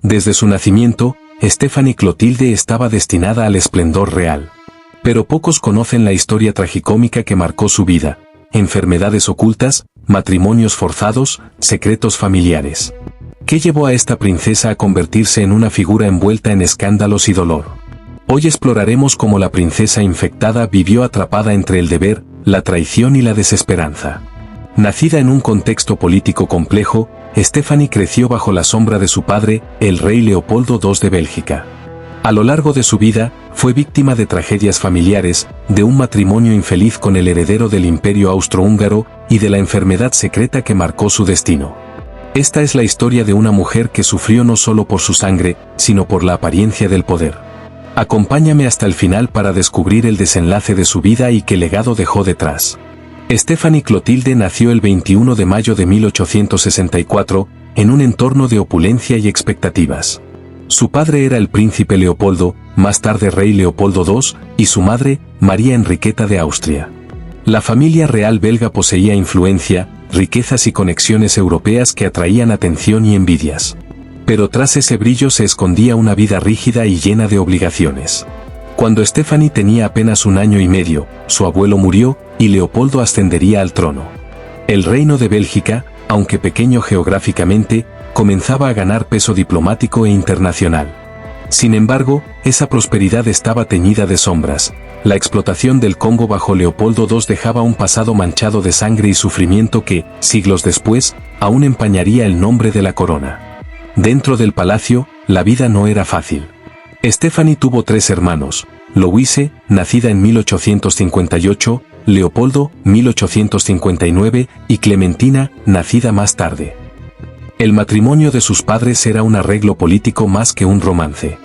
Desde su nacimiento, Stephanie Clotilde estaba destinada al esplendor real. Pero pocos conocen la historia tragicómica que marcó su vida: enfermedades ocultas, matrimonios forzados, secretos familiares. ¿Qué llevó a esta princesa a convertirse en una figura envuelta en escándalos y dolor? Hoy exploraremos cómo la princesa infectada vivió atrapada entre el deber, la traición y la desesperanza. Nacida en un contexto político complejo, Stephanie creció bajo la sombra de su padre, el rey Leopoldo II de Bélgica. A lo largo de su vida, fue víctima de tragedias familiares, de un matrimonio infeliz con el heredero del Imperio Austrohúngaro y de la enfermedad secreta que marcó su destino. Esta es la historia de una mujer que sufrió no solo por su sangre, sino por la apariencia del poder. Acompáñame hasta el final para descubrir el desenlace de su vida y qué legado dejó detrás. Stephanie Clotilde nació el 21 de mayo de 1864, en un entorno de opulencia y expectativas. Su padre era el príncipe Leopoldo, más tarde rey Leopoldo II, y su madre, María Enriqueta de Austria. La familia real belga poseía influencia, riquezas y conexiones europeas que atraían atención y envidias. Pero tras ese brillo se escondía una vida rígida y llena de obligaciones. Cuando Stephanie tenía apenas 1 año y medio, su abuelo murió, y Leopoldo ascendería al trono. El reino de Bélgica, aunque pequeño geográficamente, comenzaba a ganar peso diplomático e internacional. Sin embargo, esa prosperidad estaba teñida de sombras. La explotación del Congo bajo Leopoldo II dejaba un pasado manchado de sangre y sufrimiento que, siglos después, aún empañaría el nombre de la corona. Dentro del palacio, la vida no era fácil. Stephanie tuvo 3 hermanos: Louise, nacida en 1858, Leopoldo, 1859, y Clementina, nacida más tarde. El matrimonio de sus padres era un arreglo político más que un romance.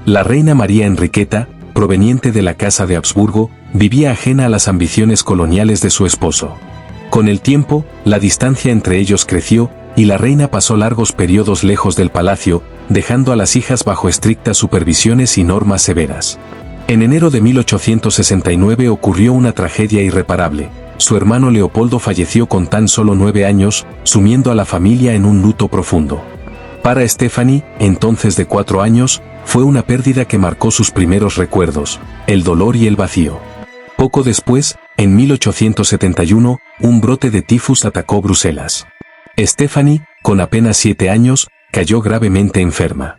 La reina María Enriqueta, proveniente de la Casa de Habsburgo, vivía ajena a las ambiciones coloniales de su esposo. Con el tiempo, la distancia entre ellos creció, y la reina pasó largos periodos lejos del palacio, dejando a las hijas bajo estrictas supervisiones y normas severas. En enero de 1869 ocurrió una tragedia irreparable. Su hermano Leopoldo falleció con tan solo 9 años, sumiendo a la familia en un luto profundo. Para Stephanie, entonces de 4 años, fue una pérdida que marcó sus primeros recuerdos, el dolor y el vacío. Poco después, en 1871, un brote de tifus atacó Bruselas. Stephanie, con apenas 7 años, cayó gravemente enferma.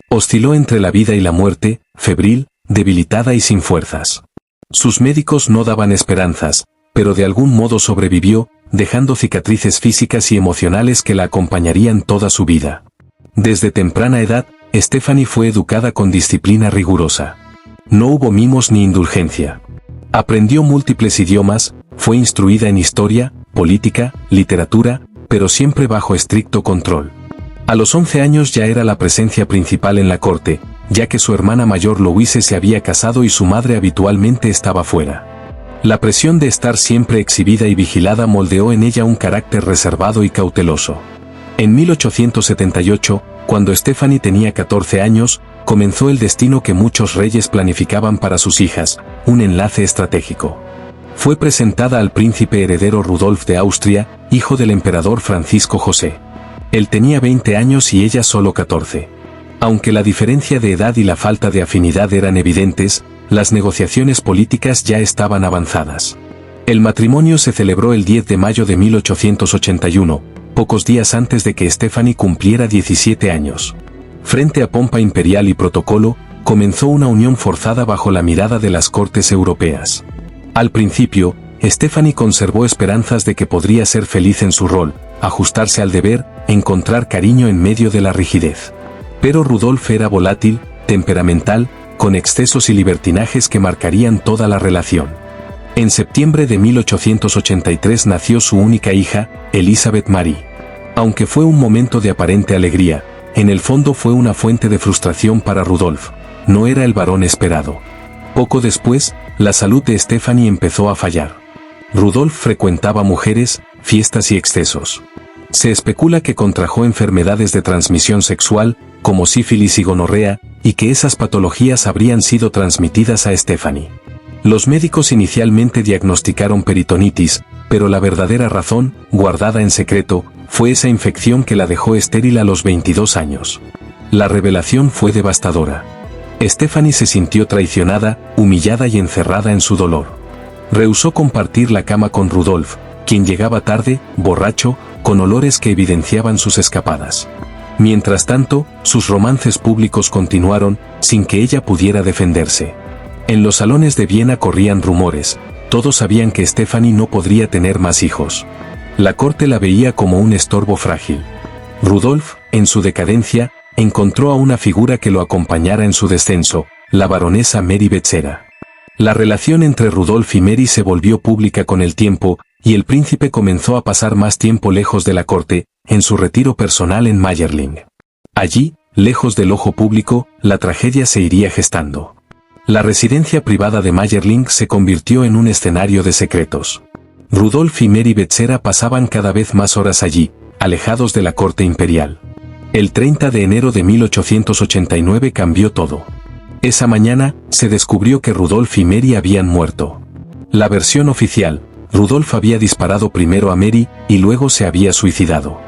Osciló entre la vida y la muerte, febril, debilitada y sin fuerzas. Sus médicos no daban esperanzas, pero de algún modo sobrevivió, dejando cicatrices físicas y emocionales que la acompañarían toda su vida. Desde temprana edad, Stephanie fue educada con disciplina rigurosa. No hubo mimos ni indulgencia. Aprendió múltiples idiomas, fue instruida en historia, política, literatura, pero siempre bajo estricto control. A los 11 años ya era la presencia principal en la corte, ya que su hermana mayor Louise se había casado y su madre habitualmente estaba fuera. La presión de estar siempre exhibida y vigilada moldeó en ella un carácter reservado y cauteloso. En 1878, cuando Stephanie tenía 14 años, comenzó el destino que muchos reyes planificaban para sus hijas, un enlace estratégico. Fue presentada al príncipe heredero Rudolf de Austria, hijo del emperador Francisco José. Él tenía 20 años y ella solo 14. Aunque la diferencia de edad y la falta de afinidad eran evidentes, las negociaciones políticas ya estaban avanzadas. El matrimonio se celebró el 10 de mayo de 1881, pocos días antes de que Stephanie cumpliera 17 años. Frente a pompa imperial y protocolo, comenzó una unión forzada bajo la mirada de las cortes europeas. Al principio, Stephanie conservó esperanzas de que podría ser feliz en su rol, ajustarse al deber, encontrar cariño en medio de la rigidez. Pero Rudolf era volátil, temperamental, con excesos y libertinajes que marcarían toda la relación. En septiembre de 1883 nació su única hija, Elizabeth Marie. Aunque fue un momento de aparente alegría, en el fondo fue una fuente de frustración para Rudolf. No era el varón esperado. Poco después, la salud de Stephanie empezó a fallar. Rudolf frecuentaba mujeres, fiestas y excesos. Se especula que contrajo enfermedades de transmisión sexual, como sífilis y gonorrea, y que esas patologías habrían sido transmitidas a Stephanie. Los médicos inicialmente diagnosticaron peritonitis, pero la verdadera razón, guardada en secreto, fue esa infección que la dejó estéril a los 22 años. La revelación fue devastadora. Stephanie se sintió traicionada, humillada y encerrada en su dolor. Rehusó compartir la cama con Rudolf, quien llegaba tarde, borracho, con olores que evidenciaban sus escapadas. Mientras tanto, sus romances públicos continuaron, sin que ella pudiera defenderse. En los salones de Viena corrían rumores, todos sabían que Stephanie no podría tener más hijos. La corte la veía como un estorbo frágil. Rudolf, en su decadencia, encontró a una figura que lo acompañara en su descenso, la baronesa Mary Betzera. La relación entre Rudolf y Mary se volvió pública con el tiempo, y el príncipe comenzó a pasar más tiempo lejos de la corte, en su retiro personal en Mayerling. Allí, lejos del ojo público, la tragedia se iría gestando. La residencia privada de Mayerling se convirtió en un escenario de secretos. Rudolf y Mary Betzera pasaban cada vez más horas allí, alejados de la corte imperial. El 30 de enero de 1889 cambió todo. Esa mañana, se descubrió que Rudolf y Mary habían muerto. La versión oficial: Rudolf había disparado primero a Mary, y luego se había suicidado.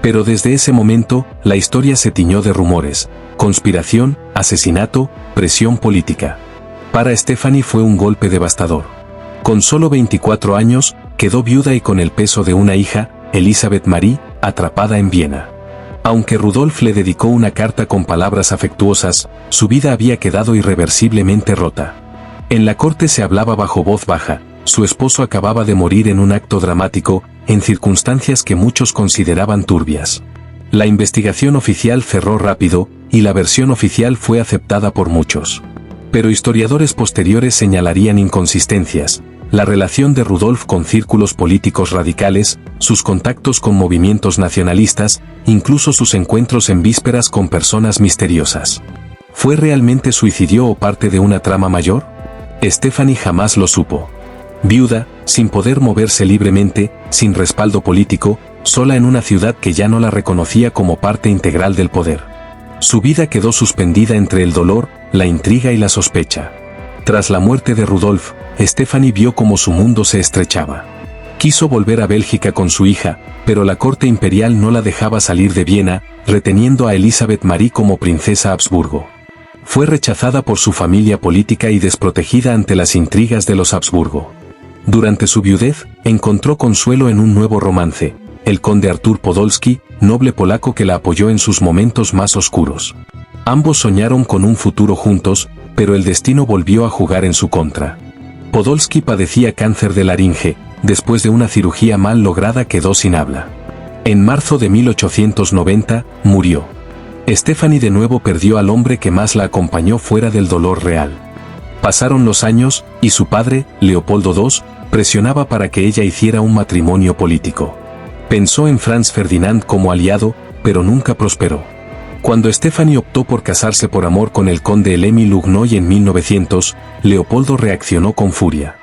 Pero desde ese momento, la historia se tiñó de rumores, conspiración, asesinato, presión política. Para Stephanie fue un golpe devastador. Con solo 24 años, quedó viuda y con el peso de una hija, Elisabeth Marie, atrapada en Viena. Aunque Rudolf le dedicó una carta con palabras afectuosas, su vida había quedado irreversiblemente rota. En la corte se hablaba bajo voz baja: su esposo acababa de morir en un acto dramático, en circunstancias que muchos consideraban turbias. La investigación oficial cerró rápido, y la versión oficial fue aceptada por muchos. Pero historiadores posteriores señalarían inconsistencias: la relación de Rudolf con círculos políticos radicales, sus contactos con movimientos nacionalistas, incluso sus encuentros en vísperas con personas misteriosas. ¿Fue realmente suicidio o parte de una trama mayor? Stephanie jamás lo supo. Viuda, sin poder moverse libremente, sin respaldo político, sola en una ciudad que ya no la reconocía como parte integral del poder. Su vida quedó suspendida entre el dolor, la intriga y la sospecha. Tras la muerte de Rudolf, Stephanie vio cómo su mundo se estrechaba. Quiso volver a Bélgica con su hija, pero la corte imperial no la dejaba salir de Viena, reteniendo a Elisabeth Marie como princesa Habsburgo. Fue rechazada por su familia política y desprotegida ante las intrigas de los Habsburgo. Durante su viudez, encontró consuelo en un nuevo romance: el conde Artur Podolski, noble polaco que la apoyó en sus momentos más oscuros. Ambos soñaron con un futuro juntos, pero el destino volvió a jugar en su contra. Podolski padecía cáncer de laringe, después de una cirugía mal lograda quedó sin habla. En marzo de 1890, murió. Stephanie de nuevo perdió al hombre que más la acompañó fuera del dolor real. Pasaron los años, y su padre, Leopoldo II, presionaba para que ella hiciera un matrimonio político. Pensó en Franz Ferdinand como aliado, pero nunca prosperó. Cuando Stephanie optó por casarse por amor con el conde Émile Hugnoy en 1900, Leopoldo reaccionó con furia.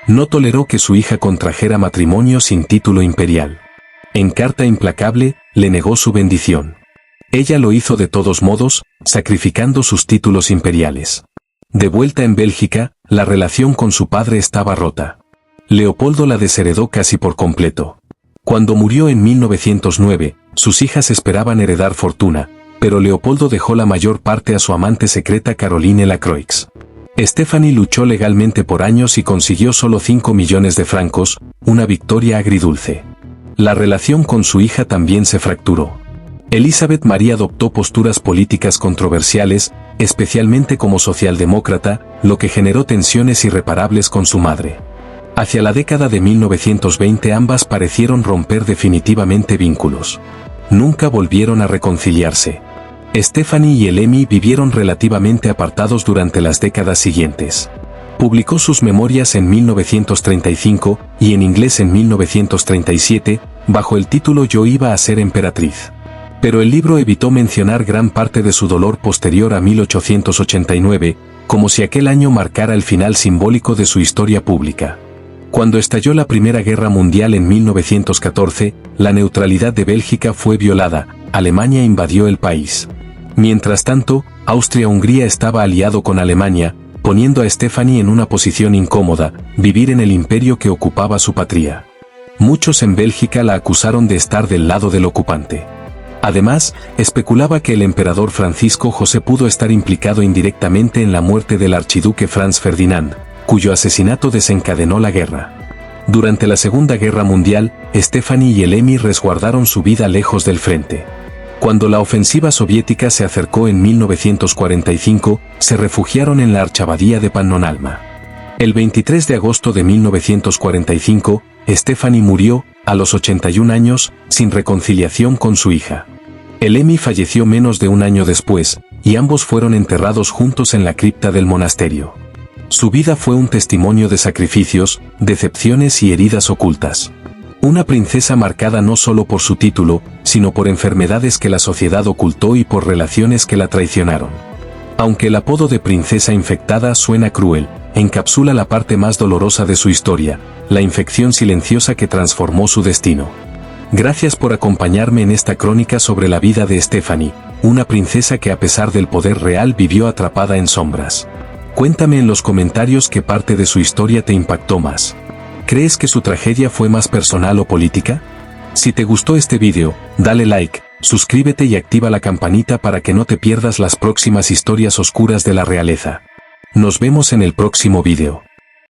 No toleró que su hija contrajera matrimonio sin título imperial. En carta implacable, le negó su bendición. Ella lo hizo de todos modos, sacrificando sus títulos imperiales. De vuelta en Bélgica, la relación con su padre estaba rota. Leopoldo la desheredó casi por completo. Cuando murió en 1909, sus hijas esperaban heredar fortuna, pero Leopoldo dejó la mayor parte a su amante secreta Caroline Lacroix. Stephanie luchó legalmente por años y consiguió solo 5 millones de francos, una victoria agridulce. La relación con su hija también se fracturó. Elisabeth Marie adoptó posturas políticas controversiales, especialmente como socialdemócrata, lo que generó tensiones irreparables con su madre. Hacia la década de 1920 ambas parecieron romper definitivamente vínculos. Nunca volvieron a reconciliarse. Stephanie y Elemi vivieron relativamente apartados durante las décadas siguientes. Publicó sus memorias en 1935 y en inglés en 1937, bajo el título Yo iba a ser emperatriz. Pero el libro evitó mencionar gran parte de su dolor posterior a 1889, como si aquel año marcara el final simbólico de su historia pública. Cuando estalló la Primera Guerra Mundial en 1914, la neutralidad de Bélgica fue violada, Alemania invadió el país. Mientras tanto, Austria-Hungría estaba aliado con Alemania, poniendo a Stephanie en una posición incómoda, vivir en el imperio que ocupaba su patria. Muchos en Bélgica la acusaron de estar del lado del ocupante. Además, especulaba que el emperador Francisco José pudo estar implicado indirectamente en la muerte del archiduque Franz Ferdinand, cuyo asesinato desencadenó la guerra. Durante la Segunda Guerra Mundial, Stephanie y el emir resguardaron su vida lejos del frente. Cuando la ofensiva soviética se acercó en 1945, se refugiaron en la archabadía de Pannonhalma. El 23 de agosto de 1945, Stephanie murió, a los 81 años, sin reconciliación con su hija. El emir falleció menos de un año después, y ambos fueron enterrados juntos en la cripta del monasterio. Su vida fue un testimonio de sacrificios, decepciones y heridas ocultas. Una princesa marcada no solo por su título, sino por enfermedades que la sociedad ocultó y por relaciones que la traicionaron. Aunque el apodo de princesa infectada suena cruel, encapsula la parte más dolorosa de su historia, la infección silenciosa que transformó su destino. Gracias por acompañarme en esta crónica sobre la vida de Stephanie, una princesa que a pesar del poder real vivió atrapada en sombras. Cuéntame en los comentarios qué parte de su historia te impactó más. ¿Crees que su tragedia fue más personal o política? Si te gustó este video, dale like, suscríbete y activa la campanita para que no te pierdas las próximas historias oscuras de la realeza. Nos vemos en el próximo video.